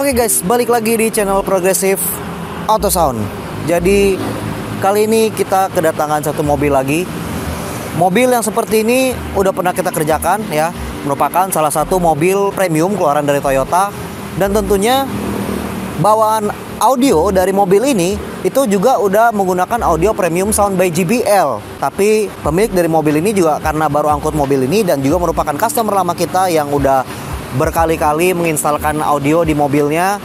Oke guys, balik lagi di channel Progresif Auto Sound. Jadi kali ini kita kedatangan satu mobil lagi. Mobil yang seperti ini udah pernah kita kerjakan ya. Merupakan salah satu mobil premium keluaran dari Toyota. Dan tentunya bawaan audio dari mobil ini itu juga udah menggunakan audio premium sound by JBL. Tapi pemilik dari mobil ini juga karena baru angkut mobil ini dan juga merupakan customer lama kita yang udah berkali-kali menginstalkan audio di mobilnya.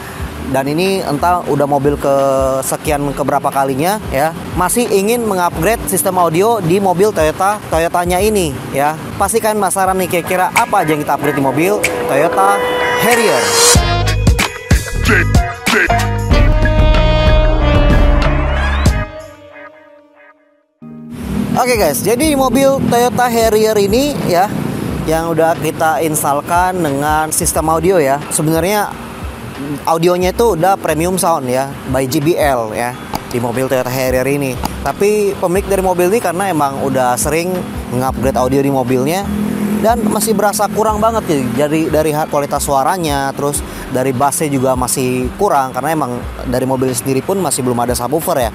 Dan ini entah udah mobil kesekian keberapa kalinya ya, masih ingin mengupgrade sistem audio di mobil Toyotanya ini ya. Pastikan penasaran nih kira-kira apa aja yang kita upgrade di mobil Toyota Harrier. Oke guys, jadi mobil Toyota Harrier ini ya yang udah kita instalkan dengan sistem audio ya. Sebenarnya audionya itu udah premium sound ya by JBL ya di mobil Toyota Harrier ini. Tapi pemilik dari mobil ini karena emang udah sering mengupgrade audio di mobilnya dan masih berasa kurang banget ya dari kualitas suaranya, terus dari bassnya juga masih kurang karena emang dari mobil sendiri pun masih belum ada subwoofer ya.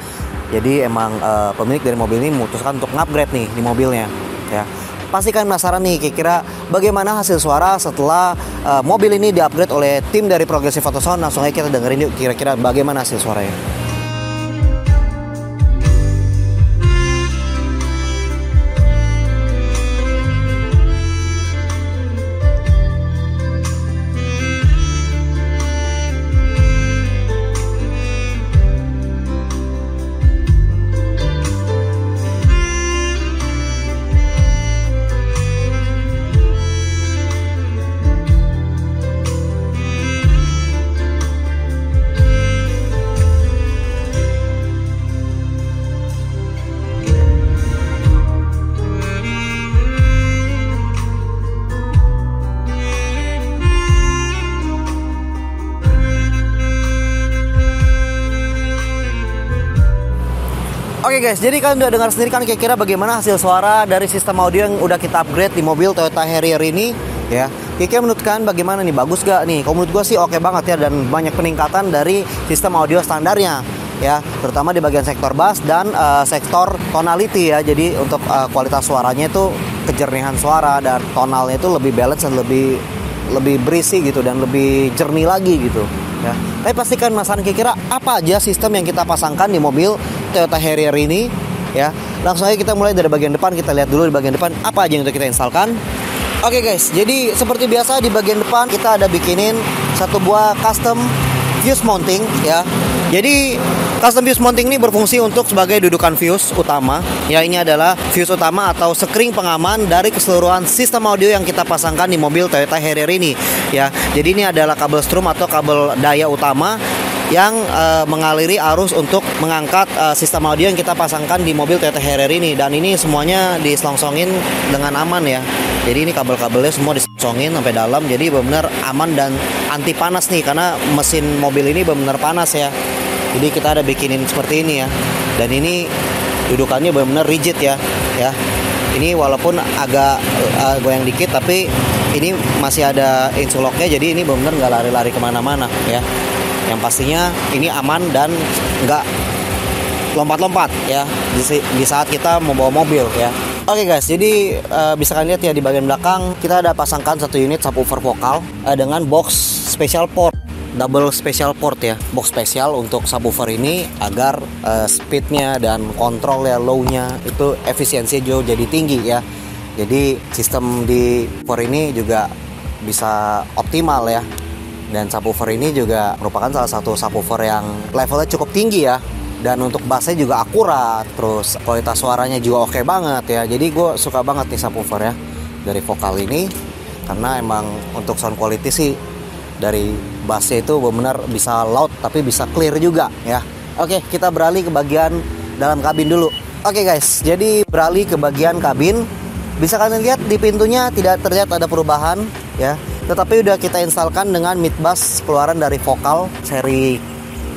Jadi emang pemilik dari mobil ini memutuskan untuk upgrade nih di mobilnya ya. Pastikan penasaran nih kira-kira bagaimana hasil suara setelah mobil ini di-upgrade oleh tim dari Progresif Auto Sound. Langsung aja kita dengerin yuk kira-kira bagaimana hasil suaranya. Oke guys, jadi kalian udah dengar sendiri kan kira-kira bagaimana hasil suara dari sistem audio yang udah kita upgrade di mobil Toyota Harrier ini ya. Kira-kira menurut kalian bagaimana nih, bagus gak nih? Kalau menurut gue sih oke banget ya, dan banyak peningkatan dari sistem audio standarnya ya, terutama di bagian sektor bass dan sektor tonality ya. Jadi untuk kualitas suaranya itu kejernihan suara dan tonalnya itu lebih balance dan lebih berisi gitu dan lebih jernih lagi gitu ya. Tapi pastikan penasaran kira-kira apa aja sistem yang kita pasangkan di mobil Toyota Harrier ini ya. Langsung aja kita mulai dari bagian depan. Kita lihat dulu di bagian depan apa aja yang untuk kita instalkan. Oke guys, jadi seperti biasa di bagian depan kita ada bikinin satu buah custom fuse mounting ya. Jadi custom fuse mounting ini berfungsi untuk sebagai dudukan fuse utama ya. Ini adalah fuse utama atau sekring pengaman dari keseluruhan sistem audio yang kita pasangkan di mobil Toyota Harrier ini ya. Jadi ini adalah kabel strum atau kabel daya utama yang mengaliri arus untuk mengangkat sistem audio yang kita pasangkan di mobil Toyota Harrier ini. Dan ini semuanya diselongsongin dengan aman ya. Jadi ini kabel-kabelnya semua diselongsongin sampai dalam. Jadi benar-benar aman dan anti panas nih, karena mesin mobil ini benar-benar panas ya. Jadi kita ada bikinin seperti ini ya. Dan ini dudukannya benar-benar rigid ya. Ini walaupun agak goyang dikit, tapi ini masih ada insuloknya. Jadi ini benar-benar nggak lari-lari kemana-mana ya. Yang pastinya ini aman dan nggak lompat-lompat ya di saat kita membawa mobil ya. Oke guys, jadi bisa kalian lihat ya di bagian belakang kita ada pasangkan satu unit subwoofer vokal dengan box special port, double special port ya. Box spesial untuk subwoofer ini agar speednya dan kontrol ya, low-nya itu efisiensinya jauh jadi tinggi ya. Jadi sistem di subwoofer ini juga bisa optimal ya. Dan subwoofer ini juga merupakan salah satu subwoofer yang levelnya cukup tinggi ya. Dan untuk bassnya juga akurat. Terus kualitas suaranya juga oke banget ya. Jadi gue suka banget nih subwoofer ya dari vokal ini. Karena emang untuk sound quality sih dari bassnya itu benar bisa loud tapi bisa clear juga ya. Oke, kita beralih ke bagian dalam kabin dulu. Oke guys, jadi beralih ke bagian kabin. Bisa kalian lihat di pintunya tidak terlihat ada perubahan ya. Tetapi udah kita instalkan dengan mid bass keluaran dari vokal seri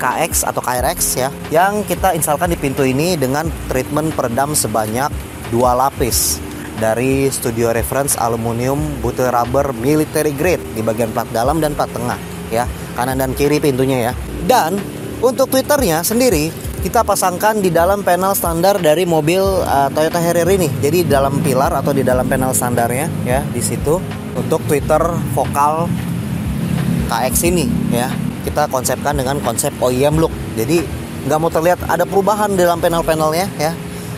KX atau KRX ya, yang kita instalkan di pintu ini dengan treatment peredam sebanyak 2 lapis dari Studio Reference aluminium butyl rubber military grade di bagian plat dalam dan plat tengah ya, kanan dan kiri pintunya ya. Dan untuk tweeternya sendiri kita pasangkan di dalam panel standar dari mobil Toyota Harrier ini. Jadi di dalam pilar atau di dalam panel standarnya ya, di situ untuk tweeter vokal KX ini ya, kita konsepkan dengan konsep OEM look. Jadi nggak mau terlihat ada perubahan dalam panel-panelnya ya.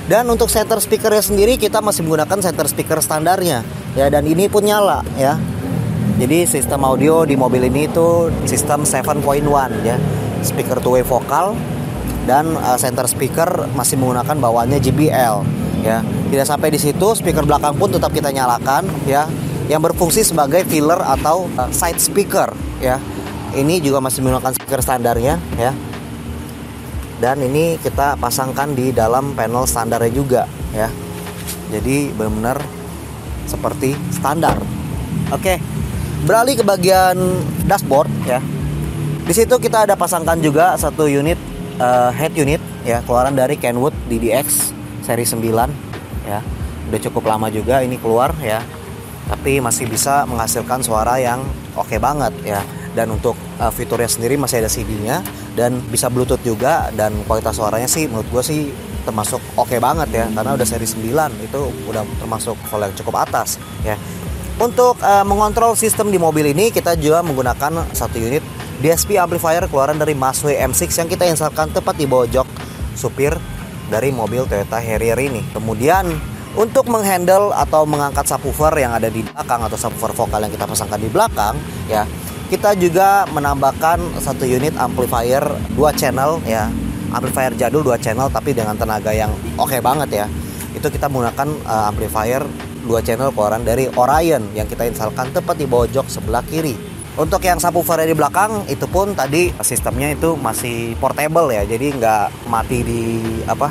Dan untuk center speakernya sendiri kita masih menggunakan center speaker standarnya ya, dan ini pun nyala ya. Jadi sistem audio di mobil ini itu sistem 7.1 ya, speaker two way vokal, dan center speaker masih menggunakan bawaannya JBL ya. Tidak sampai di situ, speaker belakang pun tetap kita nyalakan ya, yang berfungsi sebagai filler atau side speaker ya. Ini juga masih menggunakan speaker standarnya ya. Dan ini kita pasangkan di dalam panel standarnya juga ya. Jadi benar-benar seperti standar. Oke, beralih ke bagian dashboard ya. Di situ kita ada pasangkan juga satu unit head unit ya, keluaran dari Kenwood DDX seri 9 ya. Udah cukup lama juga ini keluar ya, tapi masih bisa menghasilkan suara yang oke banget ya. Dan untuk fiturnya sendiri masih ada CD-nya dan bisa Bluetooth juga, dan kualitas suaranya sih menurut gue sih termasuk oke banget ya, karena udah seri 9 itu udah termasuk volume yang cukup atas ya. Untuk mengontrol sistem di mobil ini kita juga menggunakan satu unit DSP amplifier keluaran dari Masway M6 yang kita instalkan tepat di bawah jok supir dari mobil Toyota Harrier ini. Kemudian untuk menghandle atau mengangkat subwoofer yang ada di belakang atau subwoofer vokal yang kita pasangkan di belakang ya, kita juga menambahkan satu unit amplifier 2 channel ya, amplifier jadul 2 channel tapi dengan tenaga yang oke banget ya. Itu kita menggunakan amplifier 2 channel keluaran dari Orion yang kita instalkan tepat di bawah jok sebelah kiri. Untuk yang subwoofer di belakang itu pun tadi sistemnya itu masih portable ya, jadi nggak mati di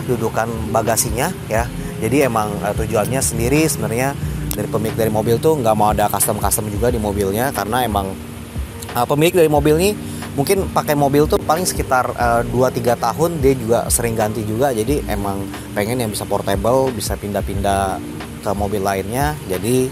dudukan bagasinya ya. Jadi emang tujuannya sendiri sebenarnya dari pemilik dari mobil tuh nggak mau ada custom juga di mobilnya, karena emang pemilik dari mobil ini mungkin pakai mobil tuh paling sekitar 2-3 tahun, dia juga sering ganti juga. Jadi emang pengen yang bisa portable, bisa pindah-pindah ke mobil lainnya. Jadi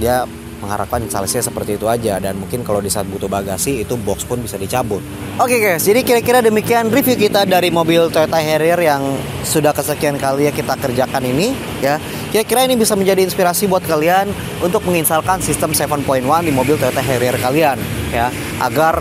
dia mengharapkan instalasinya seperti itu aja, dan mungkin kalau di saat butuh bagasi itu box pun bisa dicabut. Oke guys, jadi kira-kira demikian review kita dari mobil Toyota Harrier yang sudah kesekian kali ya kita kerjakan ini ya. Kira-kira ini bisa menjadi inspirasi buat kalian untuk menginstalkan sistem 7.1 di mobil Toyota Harrier kalian ya, agar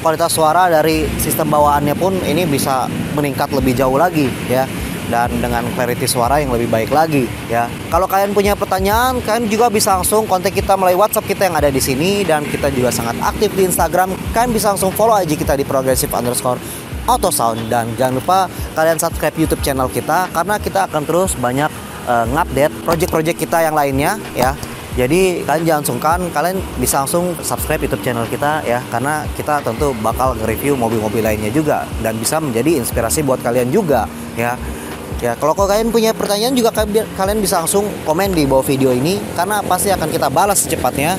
kualitas suara dari sistem bawaannya pun ini bisa meningkat lebih jauh lagi ya, dan dengan clarity suara yang lebih baik lagi ya. Kalau kalian punya pertanyaan, kalian juga bisa langsung kontak kita melalui WhatsApp kita yang ada di sini, dan kita juga sangat aktif di Instagram. Kalian bisa langsung follow IG kita di progressive_autosound, dan jangan lupa kalian subscribe YouTube channel kita, karena kita akan terus banyak ngupdate project-project kita yang lainnya ya. Jadi kalian jangan sungkan, kalian bisa langsung subscribe YouTube channel kita ya, karena kita tentu bakal nge-review mobil-mobil lainnya juga, dan bisa menjadi inspirasi buat kalian juga ya. Ya, kalau kalian punya pertanyaan juga kalian bisa langsung komen di bawah video ini, karena pasti akan kita balas secepatnya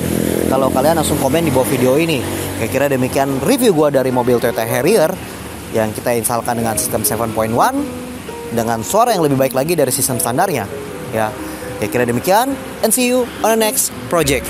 kalau kalian langsung komen di bawah video ini. Kira-kira demikian review gua dari mobil Toyota Harrier yang kita instalkan dengan sistem 7.1 dengan suara yang lebih baik lagi dari sistem standarnya ya. Kira-kira demikian, and see you on the next project.